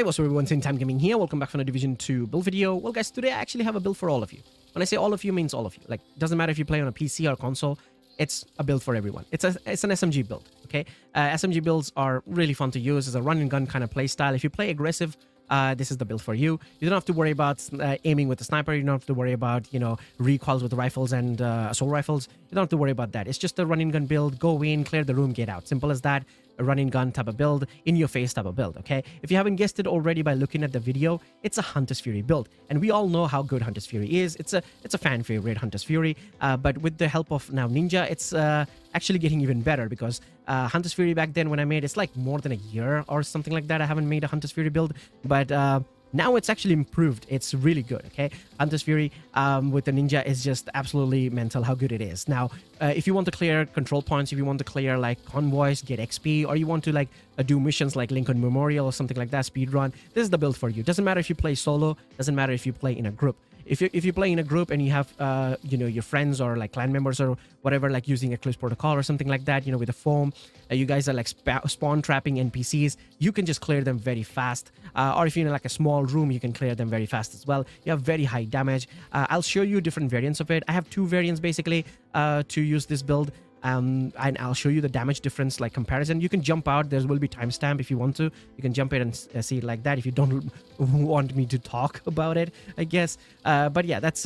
Hey, what's up everyone, Time Gaming here. Welcome back from a Division 2 build video. Well guys, today I actually have a build for all of you. When I say all of you, means all of you. Like, doesn't matter if you play on a PC or console, it's a build for everyone. It's an SMG build, okay? SMG builds are really fun to use. It's a run and gun kind of play style. If you play aggressive, this is the build for you. You don't have to worry about aiming with the sniper. You don't have to worry about, recoils with rifles and assault rifles. You don't have to worry about that. It's just a run and gun build. Go in, clear the room, get out. Simple as that. A run and gun type of build, in your face type of build, okay? If you haven't guessed it already by looking at the video, it's a Hunter's Fury build, and we all know how good Hunter's Fury is. It's a fan favorite, Hunter's Fury, but with the help of now Ninja, it's actually getting even better, because Hunter's Fury back then when I made it's like more than a year or something like that. I haven't made a Hunter's Fury build, but now it's actually improved. It's really good, okay? Hunter's Fury with the Ninja is just absolutely mental how good it is. Now, if you want to clear control points, if you want to clear like convoys, get XP, or you want to like do missions like Lincoln Memorial or something like that, speed run, this is the build for you. Doesn't matter if you play solo, doesn't matter if you play in a group. If you play in a group and you have your friends or like clan members or whatever, like using Eclipse Protocol or something like that, with a foam, you guys are like spawn trapping NPCs, you can just clear them very fast. Or if you're in like a small room, you can clear them very fast as well. You have very high damage. I'll show you different variants of it. I have two variants basically to use this build. And I'll show you the damage difference, like comparison. You can jump out. There will be timestamp if you want to. You can jump in and see it like that if you don't want me to talk about it, I guess. But yeah, that's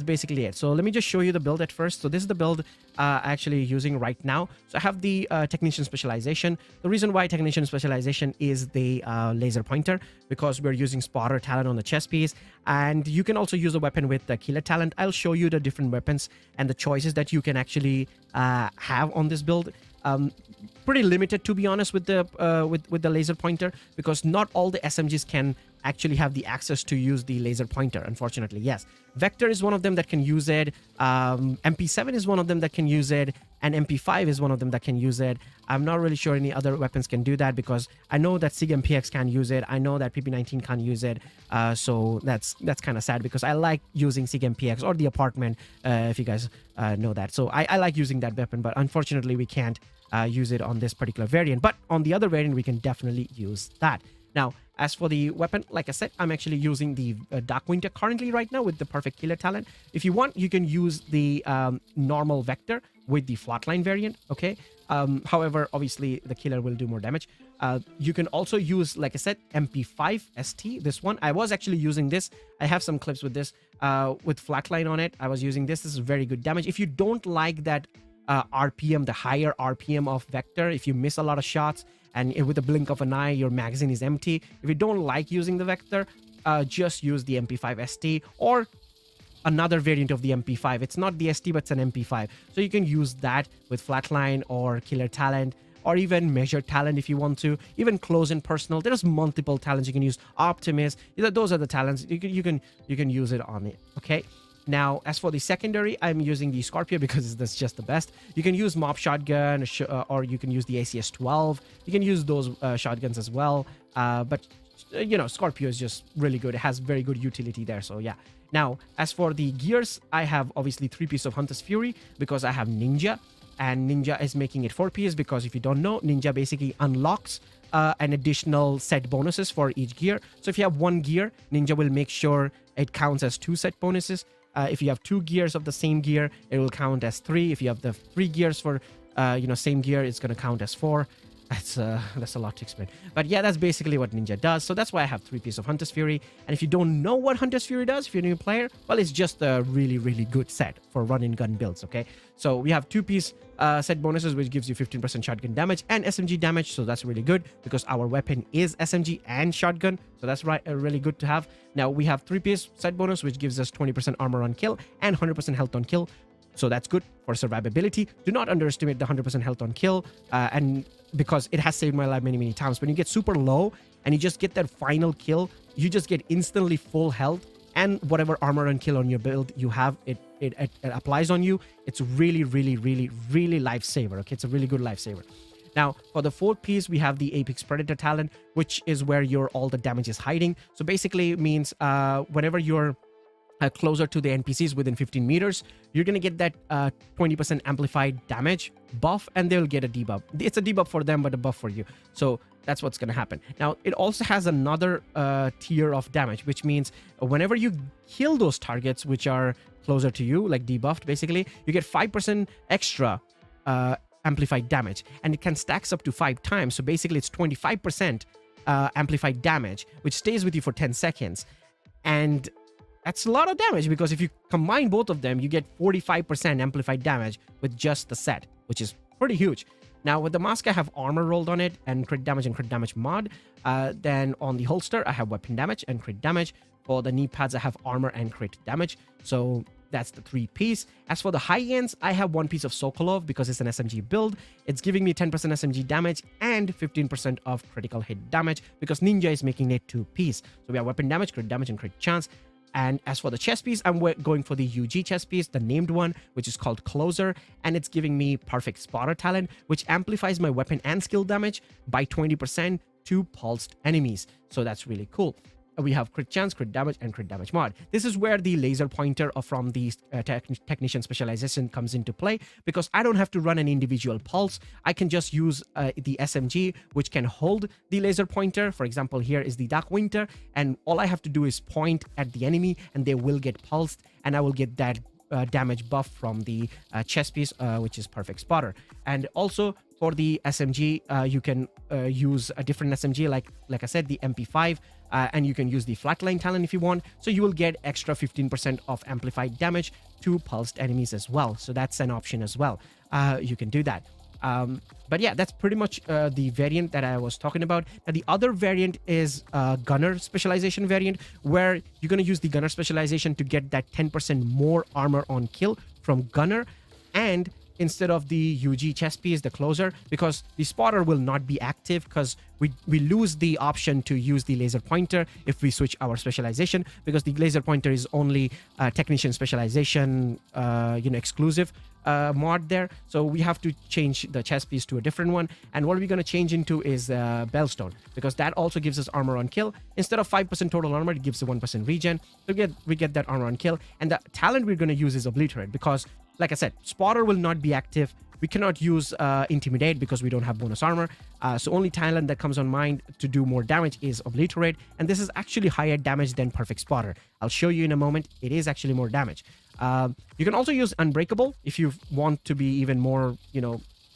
basically it. So let me just show you the build at first. So this is the build actually using right now. So I have the Technician Specialization. The reason why Technician Specialization is the laser pointer, because we're using Spotter talent on the chest piece. And you can also use a weapon with the Killer talent. I'll show you the different weapons and the choices that you can actually have on this build. Pretty limited, to be honest, with the laser pointer, because not all the SMGs can actually have the access to use the laser pointer, unfortunately. Yes, Vector is one of them that can use it. MP7 is one of them that can use it, and MP5 is one of them that can use it. I'm not really sure any other weapons can do that, because I know that SIG MPX can use it. I know that PP19 can't use it. So that's kind of sad, because I like using SIG MPX or the apartment, if you guys know that. So I like using that weapon, but unfortunately we can't use it on this particular variant. But on the other variant, we can definitely use that. Now, as for the weapon, like I said, I'm actually using the Dark Winter currently right now with the Perfect Killer talent. If you want, you can use the normal Vector with the Flatline variant, okay? However, obviously, the Killer will do more damage. You can also use, like I said, MP5 ST, this one. I was actually using this. I have some clips with this, with Flatline on it. I was using this. This is very good damage. If you don't like that RPM, the higher RPM of Vector, if you miss a lot of shots, and with a blink of an eye, your magazine is empty. If you don't like using the Vector, just use the MP5 ST or another variant of the MP5. It's not the ST, but it's an MP5. So you can use that with Flatline or Killer Talent, or even Measured Talent if you want to. Even Close and Personal. There's multiple talents you can use. Optimist. Those are the talents. You can use it on it. Okay. Now, as for the secondary, I'm using the Scorpio because that's just the best. You can use Mob Shotgun, or you can use the ACS-12. You can use those shotguns as well. But, Scorpio is just really good. It has very good utility there, so yeah. Now, as for the gears, I have obviously 3 pieces of Hunter's Fury because I have Ninja. And Ninja is making it 4 pieces because if you don't know, Ninja basically unlocks an additional set bonuses for each gear. So if you have 1 gear, Ninja will make sure it counts as 2 set bonuses. If you have 2 gears of the same gear, it will count as 3. If you have the 3 gears for, same gear, it's going to count as 4. That's a lot to explain. But yeah, that's basically what Ninja does. So that's why I have 3 pieces of Hunter's Fury. And if you don't know what Hunter's Fury does, if you're a new player, well, it's just a really, really good set for run and gun builds, okay? So we have 2-piece set bonuses, which gives you 15% shotgun damage and SMG damage. So that's really good because our weapon is SMG and shotgun. So that's really good to have. Now we have 3-piece set bonus, which gives us 20% armor on kill and 100% health on kill. So that's good for survivability. Do not underestimate the 100% health on kill, and because it has saved my life many, many times. When you get super low and you just get that final kill, you just get instantly full health, and whatever armor and kill on your build you have, it applies on you. It's really, really, really, really lifesaver. Okay, it's a really good lifesaver. Now, for the 4th piece, we have the Apex Predator talent, which is where all the damage is hiding. So basically it means whenever you're closer to the NPCs within 15 meters, you're going to get that 20% amplified damage buff, and they'll get a debuff. It's a debuff for them, but a buff for you. So that's what's going to happen. Now, it also has another tier of damage, which means whenever you kill those targets, which are closer to you, like debuffed, basically, you get 5% extra amplified damage, and it can stacks up to 5 times. So basically, it's 25% amplified damage, which stays with you for 10 seconds. And that's a lot of damage, because if you combine both of them, you get 45% amplified damage with just the set, which is pretty huge. Now, with the mask, I have armor rolled on it and crit damage mod. Then on the holster, I have weapon damage and crit damage. For the knee pads, I have armor and crit damage. So that's the 3-piece. As for the high ends, I have 1 piece of Sokolov because it's an SMG build. It's giving me 10% SMG damage and 15% of critical hit damage because Ninja is making it 2-piece. So we have weapon damage, and crit chance. And as for the chest piece, I'm going for the UG chest piece, the named one, which is called Closer, and it's giving me Perfect Spotter talent, which amplifies my weapon and skill damage by 20% to pulsed enemies. So that's really cool. We have crit chance, crit damage, and crit damage mod. This is where the laser pointer from the technician specialization comes into play, because I don't have to run an individual pulse. I can just use the SMG, which can hold the laser pointer. For example, here is the Dark Winter, and all I have to do is point at the enemy, and they will get pulsed, and I will get that damage buff from the chest piece, which is Perfect Spotter. And also for the SMG, you can use a different SMG, like I said, the MP5, and you can use the Flatline talent if you want. So you will get extra 15% of amplified damage to pulsed enemies as well. So that's an option as well. You can do that. But yeah, that's pretty much the variant that I was talking about. Now, the other variant is Gunner Specialization variant, where you're going to use the Gunner Specialization to get that 10% more armor on kill from Gunner, and instead of the UG chest piece, the Closer, because the spotter will not be active, because we lose the option to use the laser pointer if we switch our specialization, because the laser pointer is only technician specialization exclusive mod there. So we have to change the chest piece to a different one, and what we're going to change into is Bellstone, because that also gives us armor on kill. Instead of 5% total armor, it gives a 1% regen. So we get that armor on kill, and the talent we're going to use is Obliterate, because like I said, spotter will not be active. We cannot use Intimidate because we don't have bonus armor. So only talent that comes on mind to do more damage is Obliterate. And this is actually higher damage than Perfect Spotter. I'll show you in a moment. It is actually more damage. You can also use Unbreakable if you want to be even more,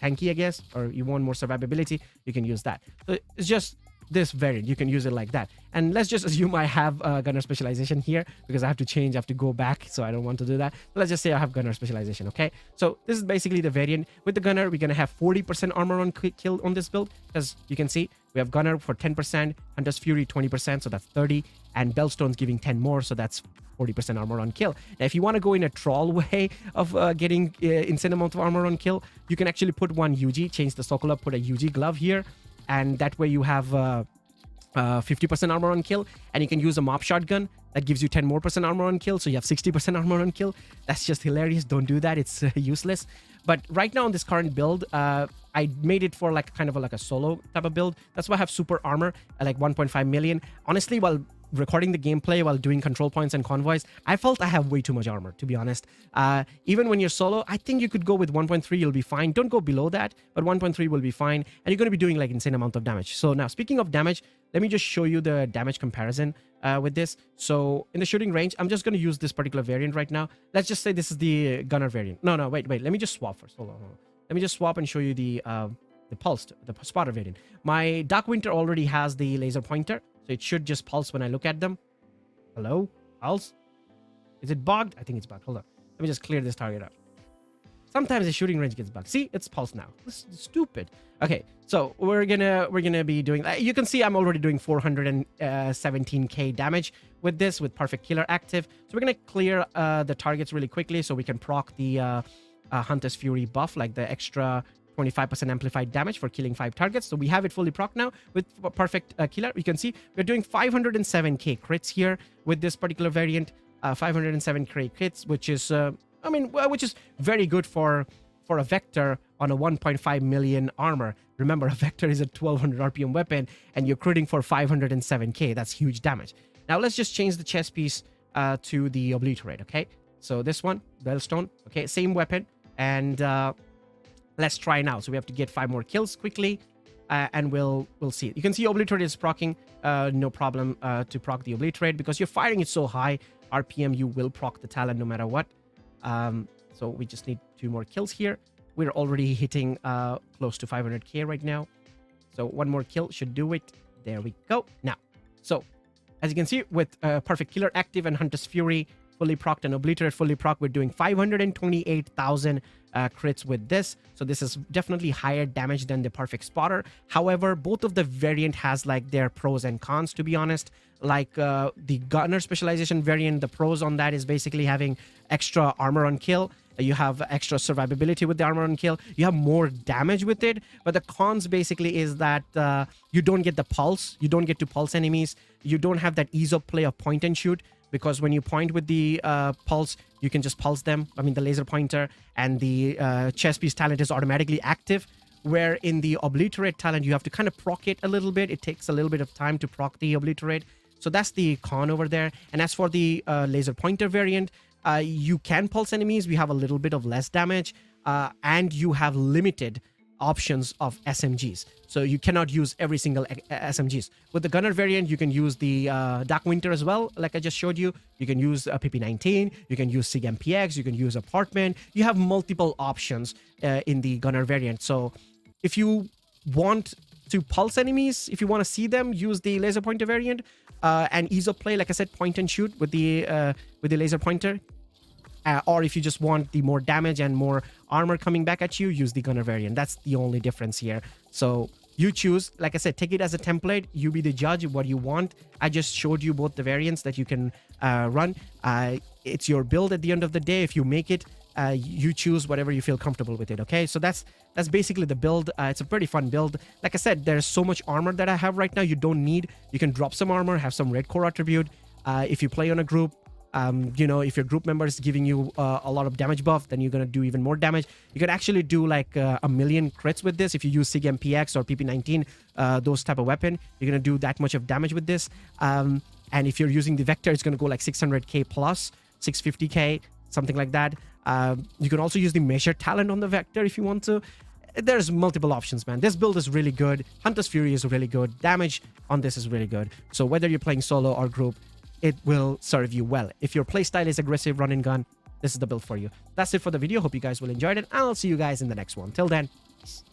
tanky, I guess, or you want more survivability. You can use that. So it's just this variant. You can use it like that. And let's just assume I have Gunner Specialization here, because I have to go back, so I don't want to do that. So let's just say I have Gunner Specialization, okay? So this is basically the variant. With the Gunner, we're going to have 40% armor on kill on this build, because you can see we have Gunner for 10%, Hunter's Fury 20%, so that's 30, and Bellstone's giving 10 more, so that's 40% armor on kill. Now, if you want to go in a troll way of getting insane amount of armor on kill, you can actually put one UG, change the Sokolov, put a UG glove here, and that way you have 50% armor on kill, and you can use a mop shotgun that gives you 10% more armor on kill, so you have 60% armor on kill. That's just hilarious. Don't do that. It's useless. But right now on this current build, I made it for kind of like a solo type of build. That's why I have super armor at like 1.5 million. Honestly, while recording the gameplay, while doing control points and convoys, I felt I have way too much armor, to be honest. Even when you're solo, I think you could go with 1.3, you'll be fine. Don't go below that, but 1.3 will be fine, and you're going to be doing like insane amount of damage. So now, speaking of damage, let me just show you the damage comparison with this. So in the shooting range, I'm just going to use this particular variant right now. Let's just say this is the Gunner variant. No, wait. Let me just swap first. Hold on. Let me just swap and show you the pulsed, the spotter variant. My Dark Winter already has the laser pointer, so it should just pulse when I look at them. Hello? Pulse? Is it bugged? I think it's bugged. Hold on. Let me just clear this target out. Sometimes the shooting range gets bugged. See, it's pulse now. This is stupid. Okay, so we're gonna be doing. You can see I'm already doing 417k damage with this, with Perfect Killer active. So we're gonna clear the targets really quickly so we can proc the Hunter's Fury buff, like the extra 25% amplified damage for killing 5 targets. So we have it fully proc now with Perfect Killer. You can see we're doing 507k crits here with this particular variant. 507k crits, which is which is very good for a Vector on a 1.5 million armor. Remember, a Vector is a 1200 RPM weapon, and you're critting for 507k. That's huge damage. Now let's just change the chest piece to the Obliterate, okay? So this one, Bellstone, okay, same weapon. And let's try now. So we have to get 5 more kills quickly, and we'll see it. You can see Obliterate is proccing, no problem to proc the Obliterate because you're firing it so high. RPM, you will proc the Talon no matter what. So we just need 2 more kills here. We're already hitting close to 500k right now. So 1 more kill should do it. There we go. Now, so as you can see with Perfect Killer active and Hunter's Fury fully procced and Obliterate fully procced, we're doing 528,000 crits with this. So this is definitely higher damage than the Perfect Spotter. However, both of the variant has like their pros and cons, to be honest. Like the Gunner Specialization variant, the pros on that is basically having extra armor on kill. You have extra survivability with the armor on kill. You have more damage with it. But the cons basically is that you don't get the pulse. You don't get to pulse enemies. You don't have that ease of play of point and shoot. Because when you point with the pulse, you can just pulse them. I mean, the laser pointer and the chest piece talent is automatically active. Where in the Obliterate talent, you have to kind of proc it a little bit. It takes a little bit of time to proc the Obliterate. So that's the con over there. And as for the laser pointer variant, you can pulse enemies. We have a little bit of less damage. And you have limited options of SMGs. So you cannot use every single SMGs. With the Gunner variant, you can use the Dark Winter as well, like I just showed you. You can use a PP19, you can use SIG MPX, you can use Apartment. You have multiple options in the Gunner variant. So if you want to pulse enemies, if you want to see them, use the laser pointer variant. And ease of play, like I said, point and shoot with the laser pointer. Or if you just want the more damage and more armor coming back at you, use the Gunner variant. That's the only difference here. So you choose, like I said, take it as a template. You be the judge of what you want. I just showed you both the variants that you can run. It's your build at the end of the day. If you make it, you choose whatever you feel comfortable with it, okay? So that's basically the build. It's a pretty fun build. Like I said, there's so much armor that I have right now you don't need. You can drop some armor, have some red core attribute. If you play on a group, you know, if your group member is giving you a lot of damage buff, then you're going to do even more damage. You can actually do like a million crits with this. If you use SIG MPX or PP19, those type of weapon, you're going to do that much of damage with this. And if you're using the Vector, it's going to go like 600k plus, 650k, something like that. You can also use the Measure Talent on the Vector if you want to. There's multiple options, man. This build is really good. Hunter's Fury is really good. Damage on this is really good. So whether you're playing solo or group, it will serve you well. If your playstyle is aggressive, run and gun, this is the build for you. That's it for the video. Hope you guys will enjoy it. And I'll see you guys in the next one. Till then, peace.